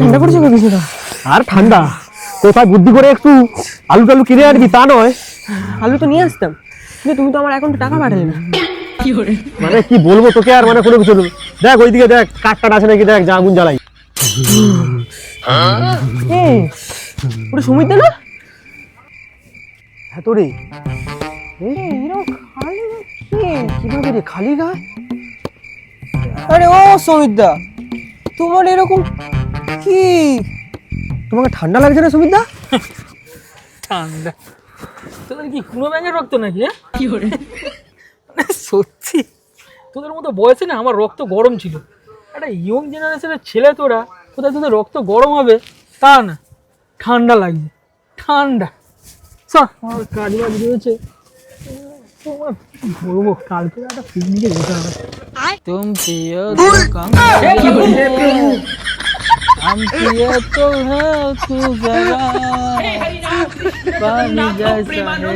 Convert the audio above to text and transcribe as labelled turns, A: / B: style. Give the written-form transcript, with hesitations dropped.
A: ঠান্ডা পড়ছে না কিছু না।
B: আর ঠান্ডা কোথায় বুদ্ধি করে একটু আলু টালু কিনে আনবি তা নয়।
A: আলু তো নিয়ে আসতাম, কিন্তু তুমি তো আমার অ্যাকাউন্টে টাকা পাঠালে না।
B: মানে কি বলবো তোকে আর, মানে কোনো কিছু নেই। দেখ ওইদিকে দেখ কাঠ টাট আছে নাকি, দেখ যা আগুন জ্বালাই।
A: ওটা সুমিত না?
B: হ্যাঁ তো রে,
A: এরকম খালি
B: কিভাবে রে খালি গায়ে?
A: আরে ও সুমিত দা, তোমার এরকম কি?
B: তোমাকে ঠান্ডা লাগছে না সুমিত দা?
C: ঠান্ডা তোদের কি কুনো ব্যাঙের রক্ত নাকি? কি করে সত্যি তোদের মতো বয়সে না আমার রক্ত গরম ছিল। একটা ইয়ং জেনারেশনের ছেলে তোরা, কোথায় তোদের রক্ত গরম হবে তা না, ঠান্ডা লাগছে ঠান্ডা। আমার কাজ বাজ রয়েছে, তোমার কি বলবো, কালকে একটা পিকনিকে যেতে হবে। तुम पियो तो कम हम पिए तो है तू जरा पानी जैसा है।